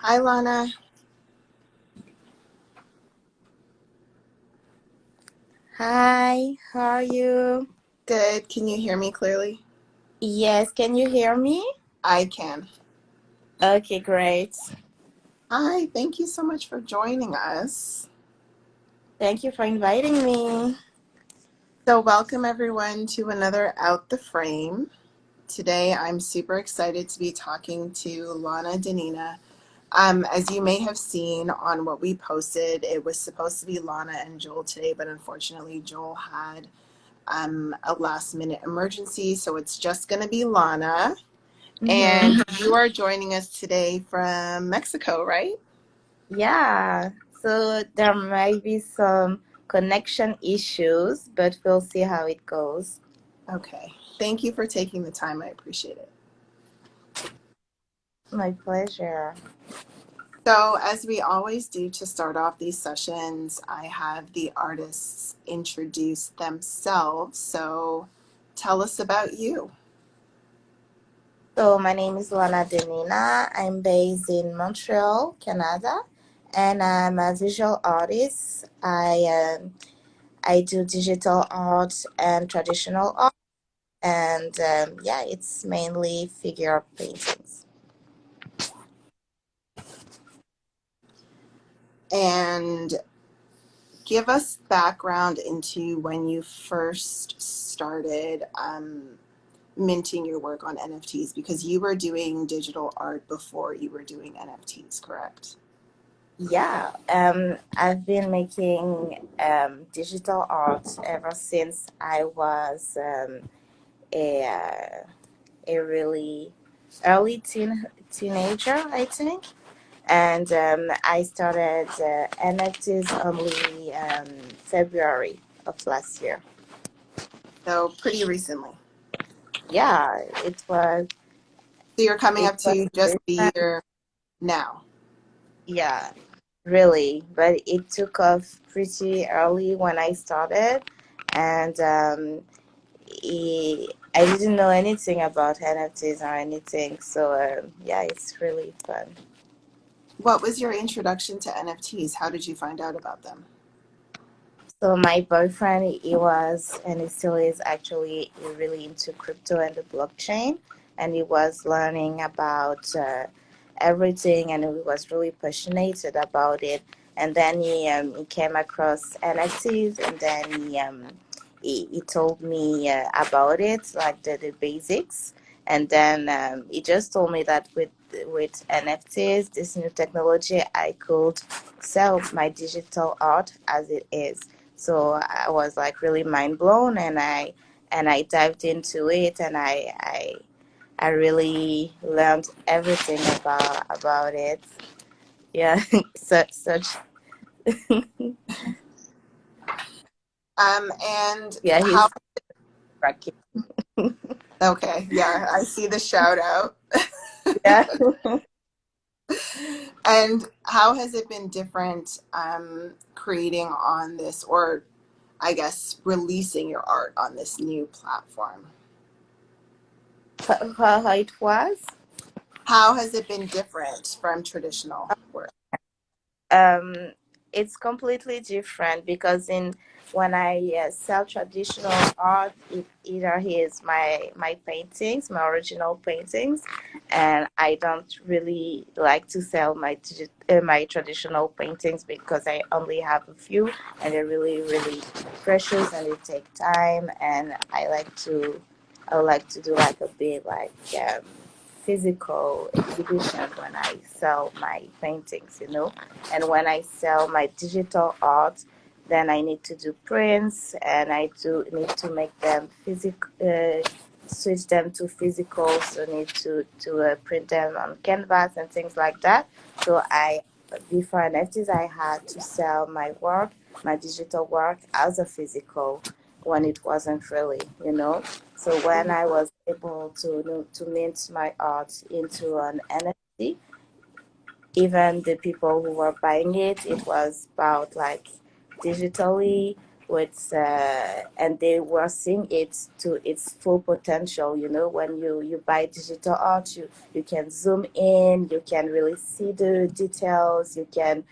Hi, Lana. Hi, how are you? Good. Can you hear me clearly? Yes, can you hear me? I can. Okay, great. Hi, thank you so much for joining us. Thank you for inviting me. So, welcome everyone to another Out the Frame. Today, I'm super excited to be talking to Lana Danina. As you may have seen on what we posted, it was supposed to be Lana and Joel today, but unfortunately, Joel had a last minute emergency, so it's just going to be Lana. And you are joining us today from Mexico, right? Yeah, so there might be some connection issues, but we'll see how it goes. Okay. Thank you for taking the time. I appreciate it. My pleasure. So, as we always do to start off these sessions, I have the artists introduce themselves. So, tell us about you. So my name is Lana Denina. I'm based in Montreal, Canada, and I'm a visual artist. I do digital art and traditional art, and yeah, it's mainly figure paintings. And give us background into when you first started minting your work on NFTs because you were doing digital art before you were doing NFTs, correct? Yeah, I've been making digital art ever since I was a a really early teenager, I think. And I started NFTs only February of last year. So, pretty recently. Yeah, So, you're coming it up was to just the recent. year now. Yeah, really, but it took off pretty early when I started, and I didn't know anything about NFTs or anything, so yeah, it's really fun. What was your introduction to NFTs? How did you find out about them? So my boyfriend, he was and he still is actually really into crypto and the blockchain, and he was learning about everything, and he was really passionate about it. And then he came across NFTs, and then he told me about it, like the basics. And then he just told me that with NFTs, this new technology, I could sell my digital art as it is. So I was like really mind blown, and I dived into it, and I really learned everything about it. Yeah, such And yeah, how, he's cracking. okay, yeah, I see the shout out. Yeah. And how has it been different creating on this, or I guess releasing your art on this new platform? How it was. How has it been different from traditional work? um, it's completely different because in when I sell traditional art, it either is my paintings, my original paintings, and I don't really like to sell my traditional paintings because I only have a few, and they're really precious, and they take time, and I like to do like a big physical exhibition when I sell my paintings, you know. And when I sell my digital art, then I need to do prints, and I do need to make them physical, switch them to physical, so need to print them on canvas and things like that. So I before NFTs, I had to sell my work, my digital work as a physical when it wasn't really, you know. So when Mhm. I was able to mint my art into an NFT, even the people who were buying it, it was about like digitally. with and they were seeing it to its full potential. You know, when you buy digital art, you can zoom in, you can really see the details, it can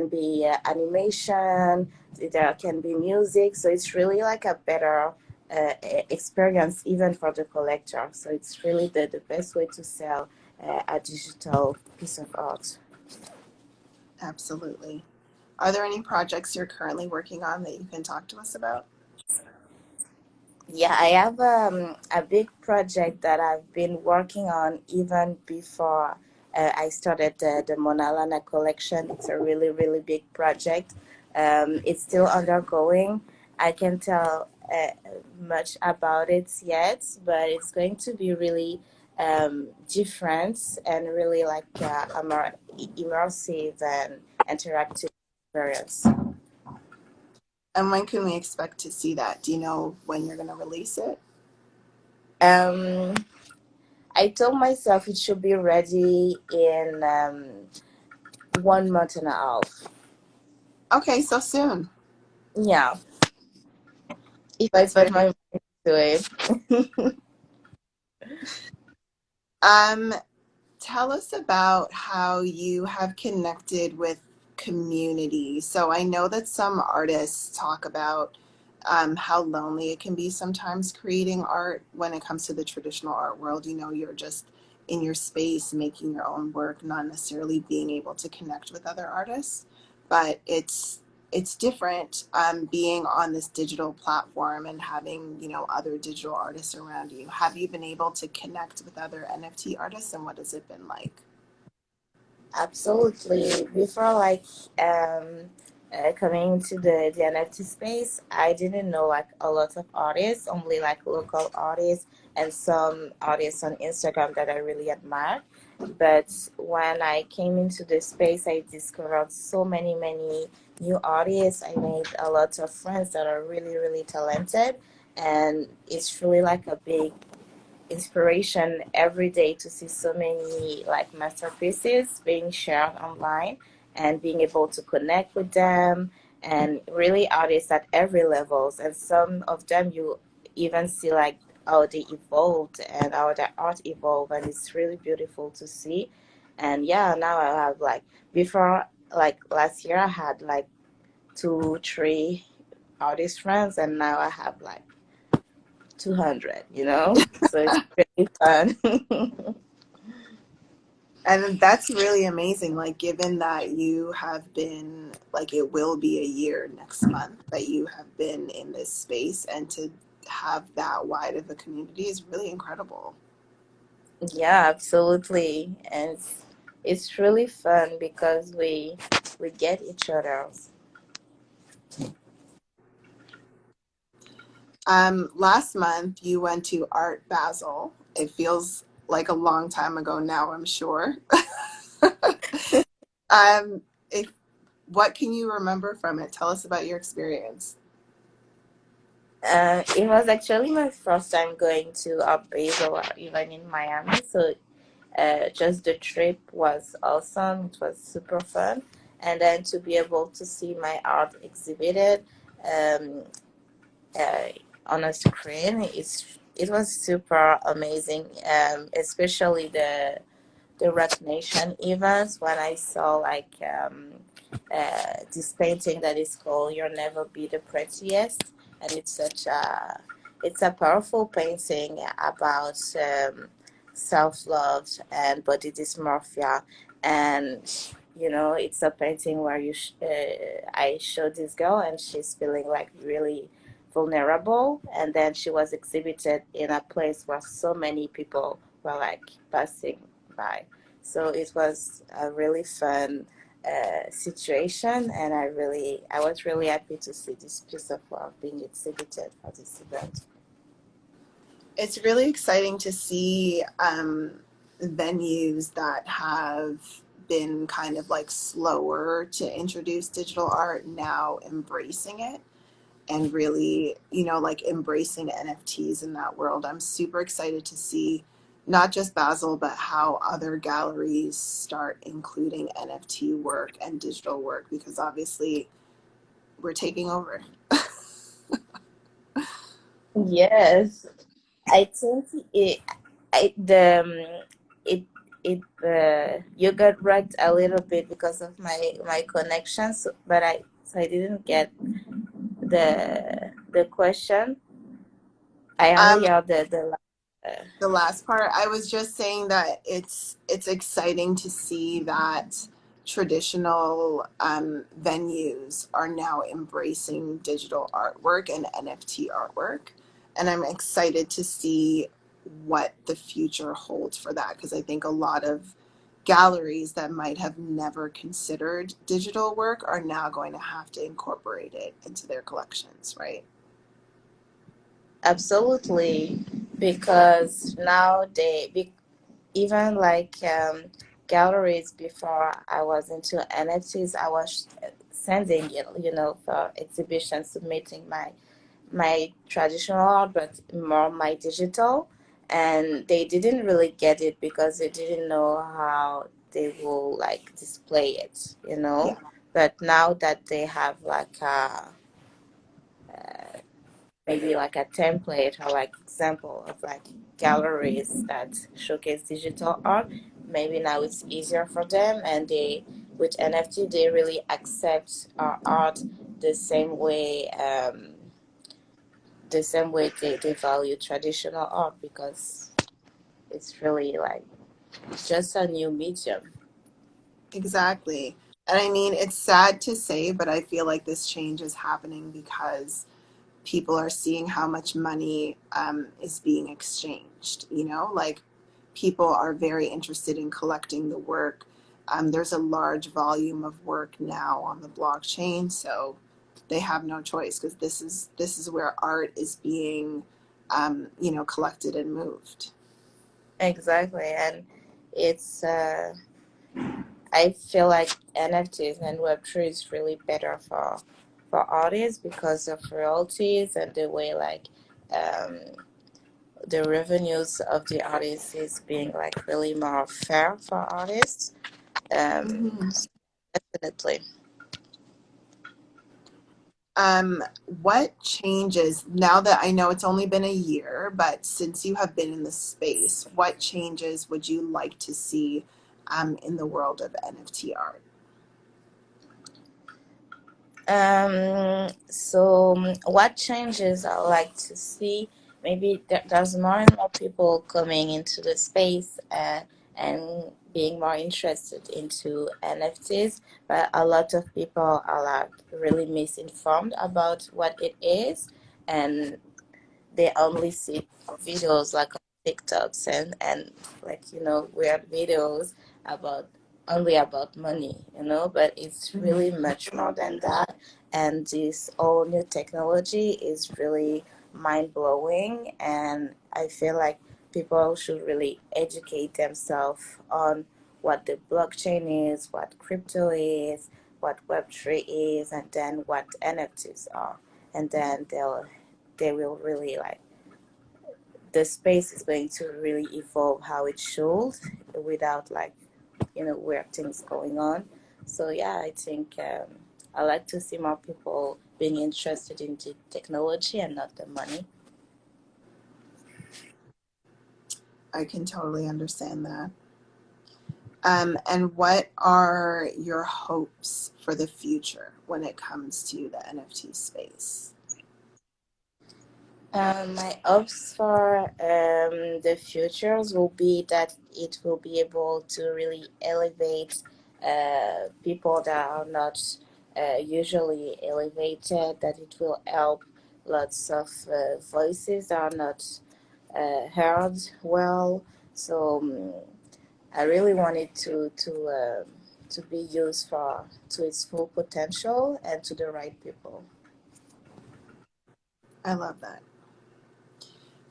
be animation, there can be music, so it's really like a better experience even for the collector. So it's really the best way to sell a digital piece of art. Absolutely. Are there any projects you're currently working on that you can talk to us about? Yeah, I have a big project that I've been working on even before I started the Mona Lana collection. It's a really, really big project. It's still undergoing. I can't tell much about it yet, but it's going to be really different and really like a more immersive and interactive experience. And when can we expect to see that? Do you know when you're going to release it? Um, I told myself it should be ready in 1 month and a half. Okay, so soon. Yeah, if I That's put my very. mind to it. Um, Tell us about how you have connected with community. So I know that some artists talk about how lonely it can be sometimes creating art when it comes to the traditional art world. You know, you're just in your space making your own work, not necessarily being able to connect with other artists. But it's different being on this digital platform and having, you know, other digital artists around you. Have you been able to connect with other NFT artists, and what has it been like? Absolutely. Before coming to the NFT space, I didn't know like a lot of artists, only like local artists and some artists on Instagram that I really admire. But when I came into the space, I discovered so many new artists. I made a lot of friends that are really, really talented, and it's really like a big inspiration every day to see so many like masterpieces being shared online and being able to connect with them, and really artists at every levels, and some of them you even see like how they evolved and how their art evolved, and it's really beautiful to see. And yeah, now I have like, before, like last year I had like 2 3 artist friends, and now I have like 200, so it's pretty fun. And that's really amazing. Like, given that you have been, like, it will be a year next month that you have been in this space, and to have that wide of a community is really incredible. Yeah, absolutely. And it's really fun because we get each other. Last month you went to Art Basel. It feels like a long time ago now, I'm sure. um, if What can you remember from it? Tell us about your experience. It was actually my first time going to Art Basel or even in Miami. So just the trip was awesome. It was super fun. And then to be able to see my art exhibited um, uh, on a screen, it was super amazing. Especially the Rock Nation events, when I saw like this painting that is called "You'll Never Be the Prettiest," and it's a powerful painting about self love and body dysmorphia, and it's a painting where I showed this girl and she's feeling like really vulnerable, and then she was exhibited in a place where so many people were like passing by. So it was a really fun situation, and I was really happy to see this piece of work being exhibited for this event. It's really exciting to see venues that have been kind of like slower to introduce digital art now embracing it, and really, you know, like embracing NFTs in that world. I'm super excited to see not just Basel, but how other galleries start including NFT work and digital work, because obviously we're taking over. Yes, I think it you got wrecked a little bit because of my connections, but I didn't get the question. I Um, only heard uh, the last part, I was just saying that it's exciting to see that traditional venues are now embracing digital artwork and NFT artwork, and I'm excited to see what the future holds for that, because I think a lot of galleries that might have never considered digital work are now going to have to incorporate it into their collections, right? absolutely, because now even like galleries before I was into NFTs, I was sending it, for exhibitions, submitting my traditional art, but more my digital, and they didn't really get it because they didn't know how they will like display it, Yeah, But now that they have like maybe like a template or like example of like galleries that showcase digital art, maybe now it's easier for them, and they with NFT they really accept our art the same way they value traditional art, because it's really like just a new medium. exactly. And I mean, it's sad to say, but I feel like this change is happening because people are seeing how much money is being exchanged. Like people are very interested in collecting the work. There's a large volume of work now on the blockchain, so they have no choice, because this is where art is being, collected and moved. Exactly, and it's I feel like NFTs and Web3 is really better for artists because of royalties and the way like um, the revenues of the artists is being like really more fair for artists. Um, Mhm. Definitely. Um, what changes, now that I know it's only been a year, but since you have been in the space, what changes would you like to see in the world of NFT art? So what changes I like to see? Maybe there's more and more people coming into the space and being more interested into NFTs, but a lot of people are like really misinformed about what it is, and they only see videos like on TikToks and like weird videos about only about money, but it's Mhm. really much more than that. And this all new technology is really mind blowing, and I feel like people should really educate themselves on what the blockchain is, what crypto is, what Web3 is, and then what NFTs are, and then they will really like the space is going to really evolve how it should without like weird things going on. So yeah, I think I like to see more people being interested in the technology and not the money. I can totally understand that. And what are your hopes for the future when it comes to the NFT space? My hopes for the futures will be that it will be able to really elevate people that are not usually elevated, that it will help lots of voices that are not heard well. So I really want it to be used for to its full potential and to the right people. I love that.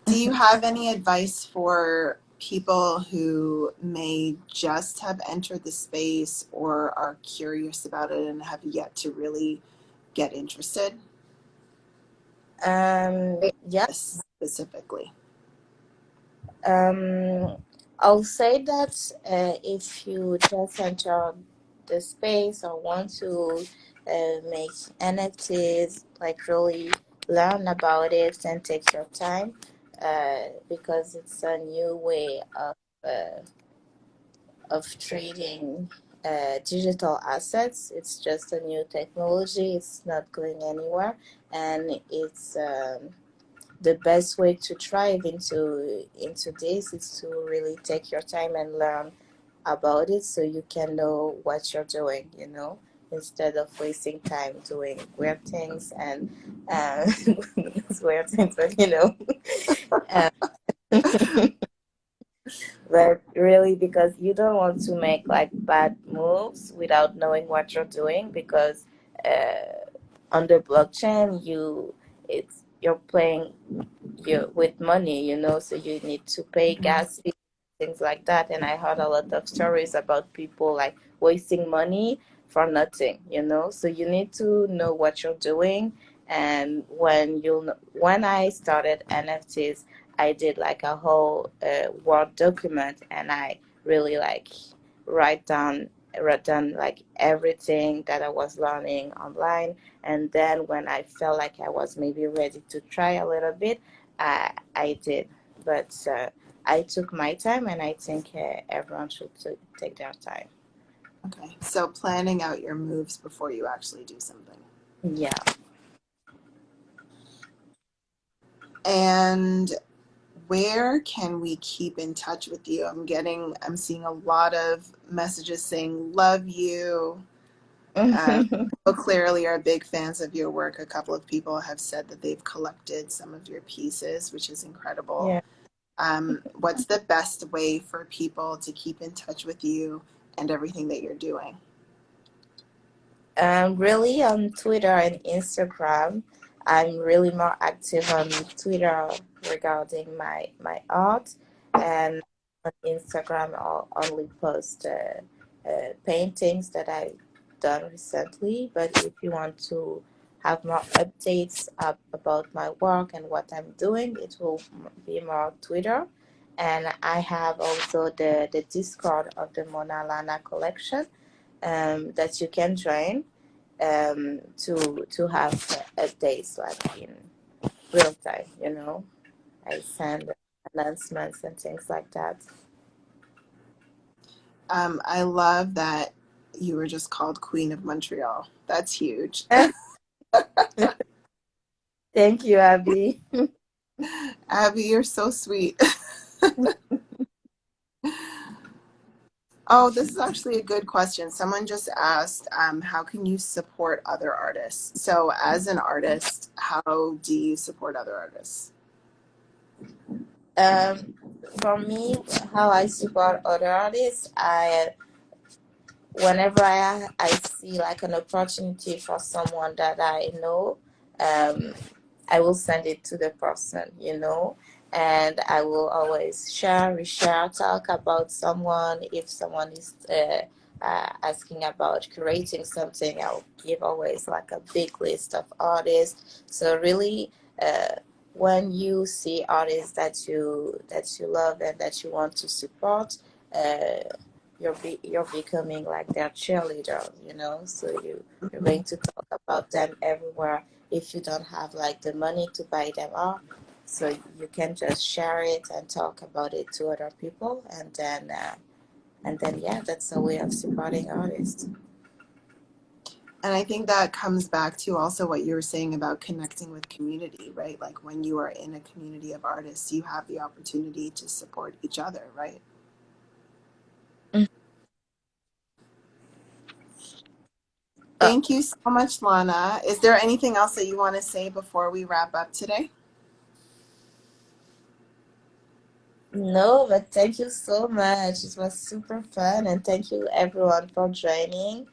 Do you have any advice for people who may just have entered the space or are curious about it and have yet to really get interested? Yeah. Specifically. I'll say that if you just enter the space or want to make NFTs, like really learn about it and take your time, because it's a new way of trading digital assets. It's just a new technology. It's not going anywhere, and it's the best way to thrive into this is to really take your time and learn about it so you can know what you're doing, instead of wasting time doing weird things and uh, weird things, but uh, but really because you don't want to make like bad moves without knowing what you're doing, because on the blockchain you're playing with money, so you need to pay Mhm. gas fees, things like that. And I heard a lot of stories about people like wasting money for nothing, so you need to know what you're doing. And when I started NFTs, I did like a whole Word document, and I really like write down wrote down like everything that I was learning online. And then when I felt like I was maybe ready to try a little bit, I did. But I took my time, and I think everyone should take their time. Okay, so planning out your moves before you actually do something. Yeah. And where can we keep in touch with you? I'm seeing a lot of messages saying love you. People clearly are big fans of your work. A couple of people have said that they've collected some of your pieces, which is incredible. Yeah. What's the best way for people to keep in touch with you and everything that you're doing? Really on Twitter and Instagram. I'm really more active on Twitter regarding my art, and on Instagram I'll only post paintings that I've done recently. But if you want to have more updates about my work and what I'm doing, it will be more Twitter. And I have also the Discord of the Mona Lana collection, that you can join, to have updates like in real time. I send announcements and things like that. I love that you were just called Queen of Montreal. That's huge. Thank you, Abby. Abby, you're so sweet. Oh, this is actually a good question. Someone just asked, how can you support other artists? So, as an artist, how do you support other artists? um, for me, how I support other artists, whenever I see like an opportunity for someone that I know, um, I will send it to the person, and I will always share, reshare, talk about someone. If someone is asking about creating something, I'll give always like a big list of artists. So really, uh, when you see artists that you love and that you want to support, you're becoming like their cheerleader, so you're Mhm. going to talk about them everywhere. If you don't have like the money to buy them all, so you can just share it and talk about it to other people. And then yeah, that's a way of supporting artists. And I think that comes back to also what you were saying about connecting with community, right? Like when you are in a community of artists, you have the opportunity to support each other, right? uh, Thank you so much, Lana. Is there anything else that you want to say before we wrap up today? no, but thank you so much. It was super fun, and thank you everyone for joining.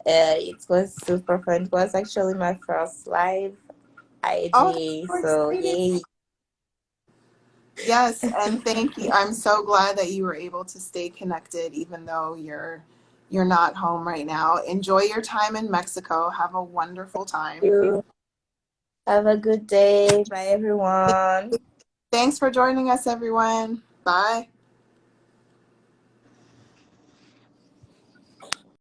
It was super fun. It was actually my first live Oh, IG, that's so so exciting. yay. Yes, and thank you. I'm so glad that you were able to stay connected even though you're not home right now. Enjoy your time in Mexico. Have a wonderful time. You have a good day. Bye, everyone. Thanks for joining us, everyone. Bye.